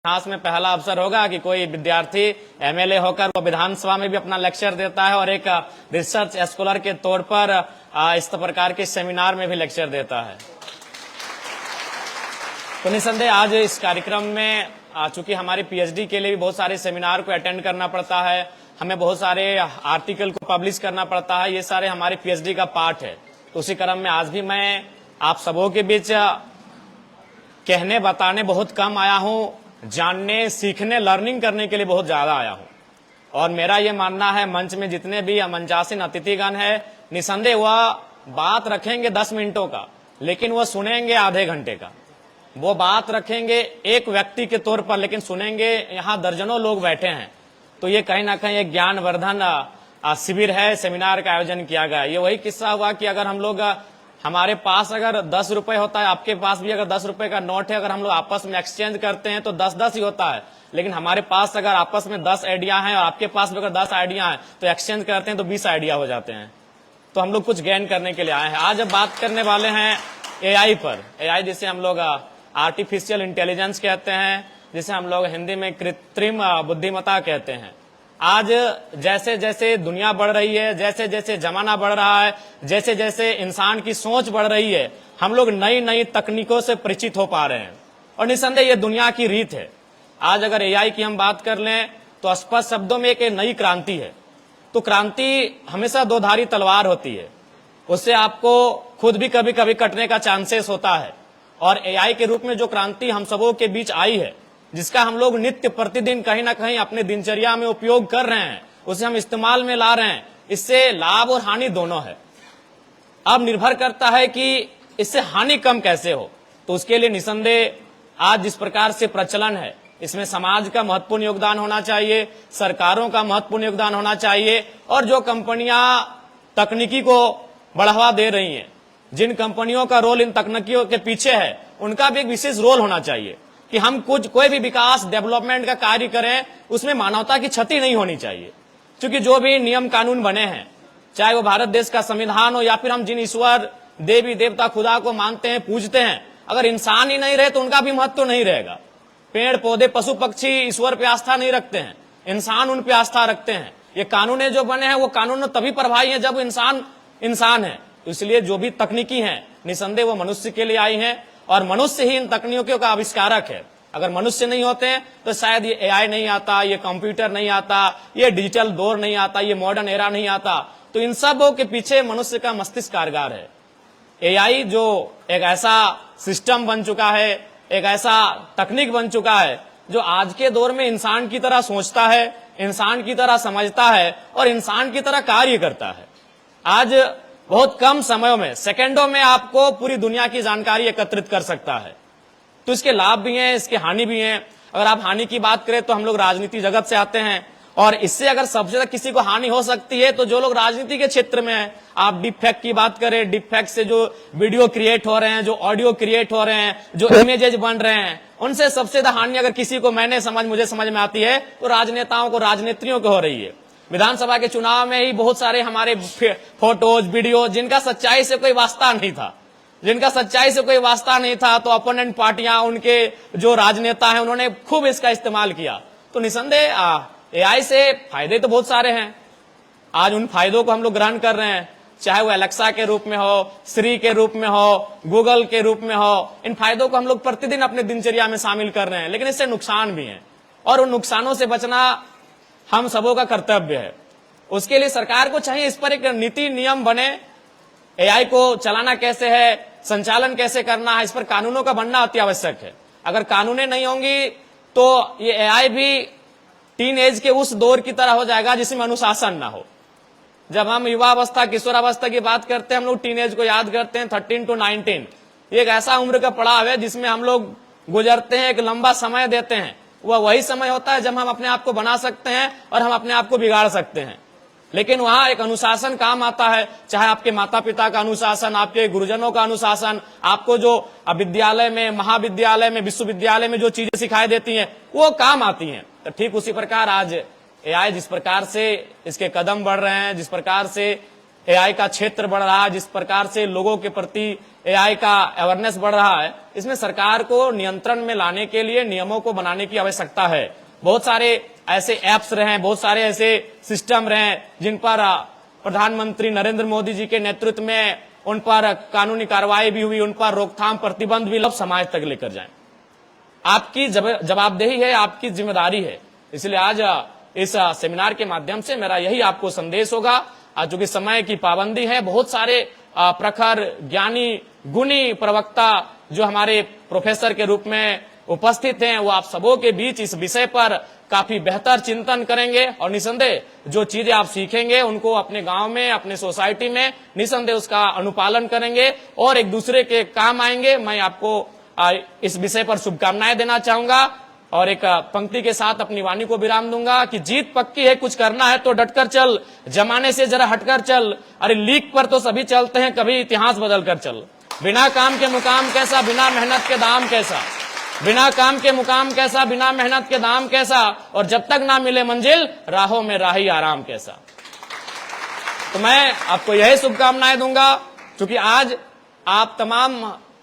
इतिहास में पहला अवसर होगा कि कोई विद्यार्थी एमएलए होकर वो विधानसभा में भी अपना लेक्चर देता है और एक रिसर्च स्कॉलर के तौर पर इस प्रकार के सेमिनार में भी लेक्चर देता है। तो निसंदेह आज इस कार्यक्रम में चूंकि हमारी पीएचडी के लिए भी बहुत सारे सेमिनार को अटेंड करना पड़ता है, हमें बहुत सारे आर्टिकल को पब्लिश करना पड़ता है, ये सारे हमारे पीएचडी का पार्ट है। तो उसी क्रम में आज भी मैं आप सबों के बीच कहने बताने बहुत कम आया हूँ, जानने सीखने लर्निंग करने के लिए बहुत ज्यादा आया हूं। और मेरा ये मानना है मंच में जितने भी मंचासीन अतिथिगण है, निसंदेह वह बात रखेंगे 10 मिनटों का, लेकिन वह सुनेंगे आधे घंटे का। वो बात रखेंगे एक व्यक्ति के तौर पर, लेकिन सुनेंगे यहाँ दर्जनों लोग बैठे हैं। तो ये कहीं ना कहीं एक ज्ञानवर्धन शिविर है, सेमिनार का आयोजन किया गया। ये वही किस्सा हुआ कि अगर हम लोग हमारे पास अगर 10 रुपए होता है, आपके पास भी अगर 10 रुपए का नोट है, अगर हम लोग आपस में एक्सचेंज करते हैं तो 10-10 ही होता है। लेकिन हमारे पास अगर आपस में 10 आइडिया हैं और आपके पास भी अगर 10 आइडिया हैं तो एक्सचेंज करते हैं तो 20 आइडिया हो जाते हैं। तो हम लोग कुछ गेन करने के लिए आए हैं। आज अब बात करने वाले हैं एआई पर। एआई जिसे हम लोग आर्टिफिशियल इंटेलिजेंस कहते हैं, जिसे हम लोग हिंदी में कृत्रिम बुद्धिमत्ता कहते हैं। आज जैसे जैसे दुनिया बढ़ रही है, जैसे जैसे जमाना बढ़ रहा है, जैसे जैसे इंसान की सोच बढ़ रही है, हम लोग नई नई तकनीकों से परिचित हो पा रहे हैं। और निसंदेह ये दुनिया की रीत है। आज अगर एआई की हम बात कर लें तो स्पष्ट शब्दों में एक नई क्रांति है। तो क्रांति हमेशा दो धारी तलवार होती है, उससे आपको खुद भी कभी कभी कटने का चांसेस होता है। और एआई के रूप में जो क्रांति हम सबों के बीच आई है, जिसका हम लोग नित्य प्रतिदिन कहीं ना कहीं अपने दिनचर्या में उपयोग कर रहे हैं, उसे हम इस्तेमाल में ला रहे हैं, इससे लाभ और हानि दोनों है। अब निर्भर करता है कि इससे हानि कम कैसे हो। तो उसके लिए निसंदेह आज जिस प्रकार से प्रचलन है, इसमें समाज का महत्वपूर्ण योगदान होना चाहिए, सरकारों का महत्वपूर्ण योगदान होना चाहिए, और जो कंपनियां तकनीकी को बढ़ावा दे रही हैं, जिन कंपनियों का रोल इन तकनीकियों के पीछे है, उनका भी एक विशेष रोल होना चाहिए कि हम कोई भी विकास डेवलपमेंट का कार्य करें, उसमें मानवता की क्षति नहीं होनी चाहिए। क्योंकि जो भी नियम कानून बने हैं, चाहे वो भारत देश का संविधान हो या फिर हम जिन ईश्वर देवी देवता खुदा को मानते हैं, पूजते हैं, अगर इंसान ही नहीं रहे तो उनका भी महत्व नहीं रहेगा। पेड़ पौधे पशु पक्षी ईश्वर पे आस्था नहीं रखते हैं, इंसान उन पे आस्था रखते हैं। ये कानून जो बने हैं वो कानून तभी प्रभावी है जब इंसान है। इसलिए जो भी तकनीकी है, निसंदेह वो मनुष्य के लिए आई है, और मनुष्य ही इन तकनीकों का आविष्कारक है। अगर मनुष्य नहीं होते हैं तो शायद ये एआई नहीं आता, ये कंप्यूटर नहीं आता, ये डिजिटल दौर नहीं आता, ये मॉडर्न एरा नहीं आता। तो इन सब के पीछे मनुष्य का मस्तिष्क कारगर है। एआई जो एक ऐसा सिस्टम बन चुका है, एक ऐसा तकनीक बन चुका है जो आज के दौर में इंसान की तरह सोचता है, इंसान की तरह समझता है और इंसान की तरह कार्य करता है। आज बहुत कम समय में, सेकंडों में आपको पूरी दुनिया की जानकारी एकत्रित कर सकता है। तो इसके लाभ भी हैं, इसके हानि भी हैं। अगर आप हानि की बात करें तो हम लोग राजनीति जगत से आते हैं, और इससे अगर सबसे ज्यादा किसी को हानि हो सकती है तो जो लोग राजनीति के क्षेत्र में हैं। आप डीप फैक्ट की बात करें, डीप फैक्ट से जो वीडियो क्रिएट हो रहे हैं, जो ऑडियो क्रिएट हो रहे हैं, जो इमेजेस बन रहे हैं, उनसे सबसे ज्यादा हानि अगर किसी को मुझे समझ में आती है तो राजनेताओं को, राजनेत्रियों को हो रही है। विधानसभा के चुनाव में ही बहुत सारे हमारे फोटोज वीडियो जिनका सच्चाई से कोई वास्ता नहीं था, तो अपोनेंट पार्टियां, उनके जो राजनेता हैं, उन्होंने खूब इसका इस्तेमाल किया। तो निसंदेह एआई से फायदे तो बहुत सारे हैं। आज उन फायदों को हम लोग ग्रहण कर रहे हैं, चाहे वो एलेक्सा के रूप में हो, श्री के रूप में हो, गूगल के रूप में हो। इन फायदों को हम लोग प्रतिदिन अपने दिनचर्या में शामिल कर रहे हैं, लेकिन इससे नुकसान भी है, और उन नुकसानों से बचना हम सबों का कर्तव्य है। उसके लिए सरकार को चाहिए इस पर एक नीति नियम बने। एआई को चलाना कैसे है, संचालन कैसे करना है, इस पर कानूनों का बनना अति आवश्यक है। अगर कानूनें नहीं होंगी तो ये एआई भी टीन एज के उस दौर की तरह हो जाएगा जिसमें अनुशासन ना हो। जब हम युवावस्था, किशोरावस्था की बात करते हैं, हम लोग टीन एज को याद करते हैं, 13 to 19। एक ऐसा उम्र का पड़ाव है जिसमें हम लोग गुजरते हैं, एक लंबा समय देते हैं। वह वही समय होता है जब हम अपने आप को बना सकते हैं और हम अपने आप को बिगाड़ सकते हैं। लेकिन वहां एक अनुशासन काम आता है, चाहे आपके माता पिता का अनुशासन, आपके गुरुजनों का अनुशासन, आपको जो विद्यालय में, महाविद्यालय में, विश्वविद्यालय में जो चीजें सिखाई देती हैं वो काम आती हैं। तो ठीक उसी प्रकार आज एआई जिस प्रकार से इसके कदम बढ़ रहे हैं, जिस प्रकार से एआई का क्षेत्र बढ़ रहा है, जिस प्रकार से लोगों के प्रति एआई का अवेयरनेस बढ़ रहा है, इसमें सरकार को नियंत्रण में लाने के लिए नियमों को बनाने की आवश्यकता है। बहुत सारे ऐसे ऐप्स रहे, बहुत सारे ऐसे सिस्टम रहे जिन पर प्रधानमंत्री नरेंद्र मोदी जी के नेतृत्व में उन पर कानूनी कार्रवाई भी हुई, उन पर रोकथाम प्रतिबंध भी समाज तक लेकर जाएं। आपकी जवाबदेही है, आपकी जिम्मेदारी है। इसलिए आज इस सेमिनार के माध्यम से मेरा यही आपको संदेश होगा। जो कि समय की पाबंदी है, बहुत सारे प्रखर ज्ञानी गुणी प्रवक्ता जो हमारे प्रोफेसर के रूप में उपस्थित हैं, वो आप सबों के बीच इस विषय पर काफी बेहतर चिंतन करेंगे और निसंदेह जो चीजें आप सीखेंगे उनको अपने गांव में, अपने सोसाइटी में निसंदेह उसका अनुपालन करेंगे और एक दूसरे के काम आएंगे। मैं आपको इस विषय पर शुभकामनाएं देना चाहूंगा और एक पंक्ति के साथ अपनी वाणी को विराम दूंगा कि जीत पक्की है, कुछ करना है तो डटकर चल, जमाने से जरा हटकर चल, अरे लीक पर तो सभी चलते हैं, कभी इतिहास बदल कर चल। बिना काम के मुकाम कैसा, बिना मेहनत के दाम कैसा, बिना काम के मुकाम कैसा, बिना मेहनत के दाम कैसा, और जब तक ना मिले मंजिल राहों में राही आराम कैसा। तो मैं आपको यही शुभकामनाएं दूंगा, क्योंकि आज आप तमाम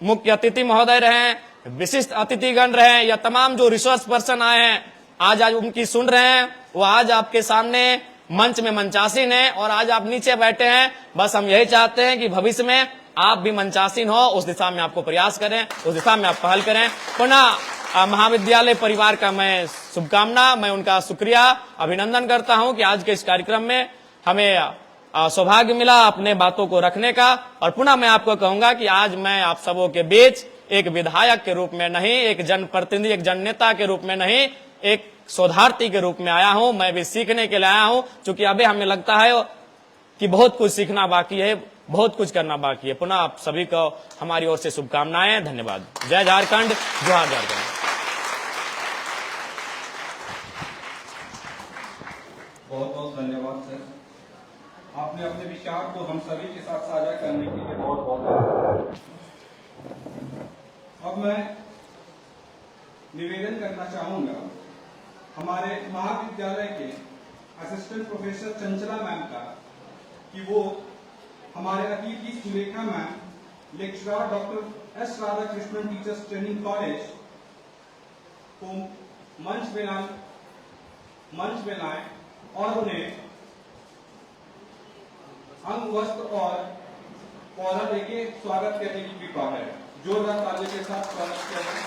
मुख्य अतिथि महोदय रहे, विशिष्ट अतिथिगण रहे, या तमाम जो रिसोर्स पर्सन आए हैं, आज उनकी सुन रहे हैं, वो आज आपके सामने मंच में मंचासीन है और आज आप नीचे बैठे हैं। बस हम यही चाहते हैं कि भविष्य में आप भी मंचासीन हो, उस दिशा में आपको प्रयास करें, उस दिशा में आप पहल करें। पुनः महाविद्यालय परिवार का मैं शुभकामना, मैं उनका शुक्रिया अभिनंदन करता हूं कि आज के इस कार्यक्रम में हमें सौभाग्य मिला अपने बातों को रखने का। और पुनः मैं आपको कहूंगा कि आज मैं आप सबों के बीच एक विधायक के रूप में नहीं, एक जनप्रतिनिधि, एक जननेता के रूप में नहीं, एक शोधार्थी के रूप में आया हूं। मैं भी सीखने के लिए आया हूं, क्योंकि अभी हमें लगता है कि बहुत कुछ सीखना बाकी है, बहुत कुछ करना बाकी है। पुनः आप सभी को हमारी ओर से शुभकामनाएं, धन्यवाद। जय झारखंड, जोहार झारखंड। बहुत बहुत धन्यवाद सर, आपने अपने विचार को हम सभी के साथ साझा करने के लिए बहुत बहुत धन्यवाद। अब मैं निवेदन करना चाहूंगा हमारे महाविद्यालय के असिस्टेंट प्रोफेसर चंचला मैम का कि वो हमारे अतिथि Sulekha ma'am, lecturer doctor S Radhakrishnan teachers training college को मंच में लाएं और उन्हें अंग वस्त्र और पौधा देके स्वागत करने की कृपा है। जोरदार तालियों के साथ स्वागत किया जाए।